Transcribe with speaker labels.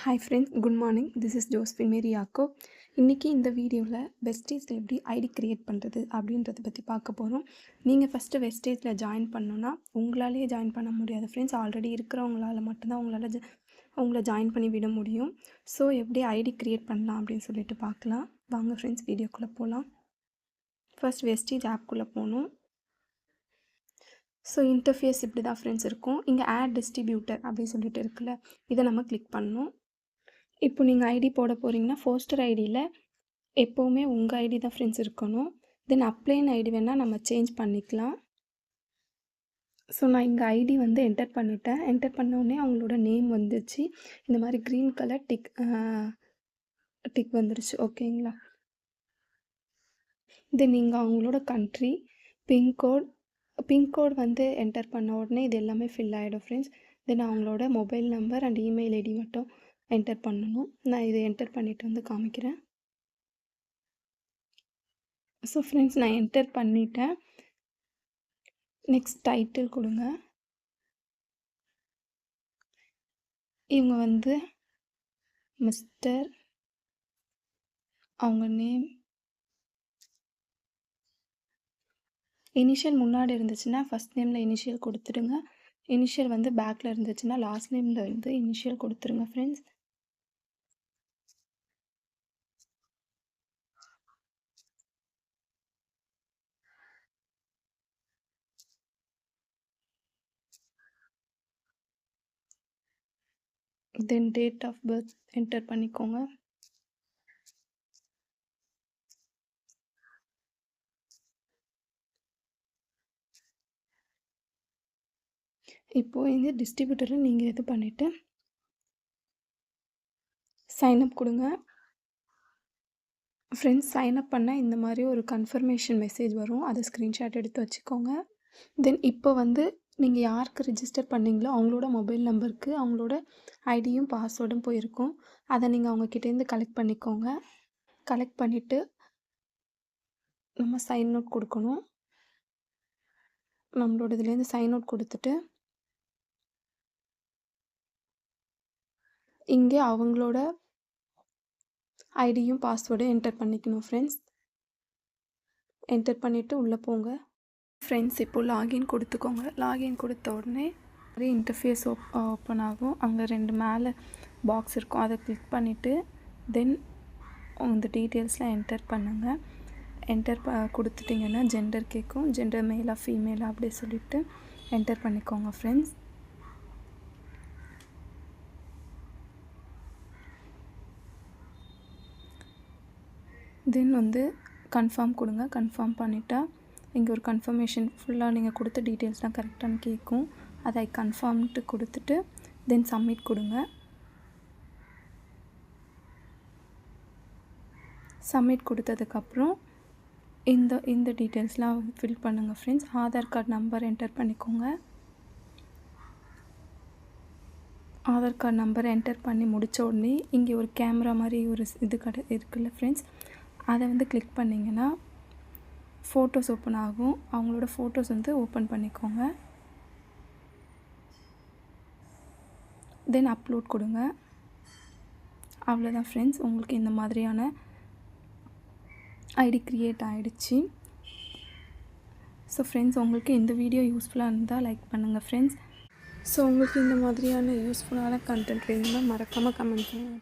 Speaker 1: Hi friends, good morning. This is Josephine Mary யாக்கோ. இன்றைக்கி இந்த வீடியோவில் வெஸ்டேஜில் எப்படி ஐடி க்ரியேட் பண்ணுறது அப்படின்றத பற்றி பார்க்க போகிறோம். நீங்கள் ஃபஸ்ட்டு வெஸ்டேஜில் ஜாயின் பண்ணணுன்னா உங்களாலேயே ஜாயின் பண்ண முடியாது ஃப்ரெண்ட்ஸ். ஆல்ரெடி இருக்கிறவங்களால மட்டும்தான் உங்களை ஜாயின் பண்ணி விட முடியும். ஸோ எப்படி ஐடி க்ரியேட் பண்ணலாம் அப்படின்னு சொல்லிட்டு பார்க்கலாம். வாங்க ஃப்ரெண்ட்ஸ், வீடியோக்குள்ளே போகலாம். ஃபர்ஸ்ட் வெஸ்டேஜ் ஆப்குள்ளே போகணும். ஸோ இன்டர்ஃபேஸ் இப்படி தான் ஃப்ரெண்ட்ஸ் இருக்கும். இங்கே ஆட் டிஸ்ட்ரிபியூட்டர் அப்படின்னு சொல்லிட்டு இருக்குல்ல, இதை நம்ம கிளிக் பண்ணணும். இப்போ நீங்கள் ஐடி போட போகிறீங்கன்னா போஸ்டர் ஐடியில் எப்போவுமே உங்கள் ஐடி தான் ஃப்ரெண்ட்ஸ் இருக்கணும். தென் அப்ளைன் ஐடி வேணால் நம்ம சேஞ்ச் பண்ணிக்கலாம். ஸோ நான் இங்கே ஐடி வந்து என்டர் பண்ணிட்டேன். என்டர் பண்ணோடனே அவங்களோட நேம் வந்துச்சு. இந்த மாதிரி க்ரீன் கலர் டிக் வந்துருச்சு. ஓகேங்களா? தென் நீங்கள் அவங்களோட கண்ட்ரி, பின்கோட் வந்து என்டர் பண்ண உடனே இது எல்லாமே ஃபில் ஆகிடும் ஃப்ரெண்ட்ஸ். தென் அவங்களோட mobile number and email ID மட்டும் என்டர் பண்ணணும். நான் இதை என்டர் பண்ணிவிட்டு வந்து காமிக்கிறேன். ஸோ ஃப்ரெண்ட்ஸ், நான் என்டர் பண்ணிட்டேன். நெக்ஸ்ட் டைட்டில் கொடுங்க. இவங்க வந்து மிஸ்டர், அவங்க நேம், இனிஷியல் முன்னாடி இருந்துச்சுன்னா ஃபஸ்ட் நேமில் இனிஷியல் கொடுத்துடுங்க. இனிஷியல் வந்து பேக்கில் இருந்துச்சுன்னா லாஸ்ட் நேமில் வந்து இனிஷியல் கொடுத்துருங்க friends. Then date of birth enter பண்ணிக்கோங்க. இப்போது இந்த டிஸ்ட்ரிபியூட்டரை நீங்கள் இது பண்ணிவிட்டு சைன்அப் கொடுங்க. ஃப்ரெண்ட்ஸ், சைன்அப் பண்ணால் இந்த மாதிரி ஒரு கன்ஃபர்மேஷன் மெசேஜ் வரும். அதை ஸ்க்ரீன்ஷாட் எடுத்து வச்சுக்கோங்க. தென் இப்போ வந்து நீங்கள் யாருக்கு ரிஜிஸ்டர் பண்ணிங்களோ அவங்களோட மொபைல் நம்பருக்கு அவங்களோட ஐடியும் பாஸ்வேர்டும் போயிருக்கும். அதை நீங்கள் அவங்கக்கிட்டேருந்து கலெக்ட் பண்ணிக்கோங்க. கலெக்ட் பண்ணிவிட்டு நம்ம சைன் அவுட் கொடுக்கணும். நம்மளோட இதுலேருந்து சைன் அவுட் கொடுத்துட்டு இங்கே அவங்களோட ஐடியும் பாஸ்வேர்டும் என்டர் பண்ணிக்கணும் ஃப்ரெண்ட்ஸ். என்டர் பண்ணிவிட்டு உள்ளே போங்க ஃப்ரெண்ட்ஸ். இப்போது லாகின் கொடுத்துக்கோங்க. லாகின் கொடுத்த உடனே நிறைய இன்டர்ஃபேஸ் ஓப்பன் ஆகும். அங்கே 2 மேலே பாக்ஸ் இருக்கும். அதை கிளிக் பண்ணிவிட்டு தென் இந்த டீட்டெயில்ஸ்லாம் என்டர் பண்ணுங்கள். என்டர் கொடுத்துட்டிங்கன்னா ஜெண்டர் கேட்கும். ஜெண்டர் மேலா ஃபீமேலா அப்படி சொல்லிவிட்டு என்டர் பண்ணிக்கோங்க ஃப்ரெண்ட்ஸ். தென் வந்து கன்ஃபார்ம் கொடுங்க. கன்ஃபார்ம் பண்ணிட்டா இங்கே ஒரு கன்ஃபர்மேஷன் ஃபுல்லாக நீங்கள் கொடுத்த டீட்டெயில்ஸ்லாம் கரெக்டானு கேட்கும். அதை கன்ஃபார்ம்ட்டு கொடுத்துட்டு தென் சப்மிட் கொடுங்க. சப்மிட் கொடுத்ததுக்கப்புறம் இந்த டீட்டெயில்ஸ்லாம் ஃபில் பண்ணுங்கள் friends. Aadhaar card number enter பண்ணிக்கோங்க. ஆதார் கார்டு நம்பர் என்டர் பண்ணி முடித்த உடனே இங்கே ஒரு கேமரா மாதிரி ஒரு இது இருக்குல்ல ஃப்ரெண்ட்ஸ், அதை வந்து கிளிக் பண்ணிங்கன்னா ஃபோட்டோஸ் ஓப்பன் ஆகும். அவங்களோட ஃபோட்டோஸ் வந்து ஓப்பன் பண்ணிக்கோங்க. தென் அப்லோட் கொடுங்க. அவ்வளோதான் ஃப்ரெண்ட்ஸ், உங்களுக்கு இந்த மாதிரியான ஐடி க்ரியேட் ஆகிடுச்சு. ஸோ ஃப்ரெண்ட்ஸ், உங்களுக்கு இந்த வீடியோ யூஸ்ஃபுல்லாக இருந்தால் லைக் பண்ணுங்கள் ஃப்ரெண்ட்ஸ். ஸோ உங்களுக்கு இந்த மாதிரியான யூஸ்ஃபுல்லான கண்டென்ட் வேணும்னா மறக்காமல் கமெண்ட் பண்ணுங்கள்.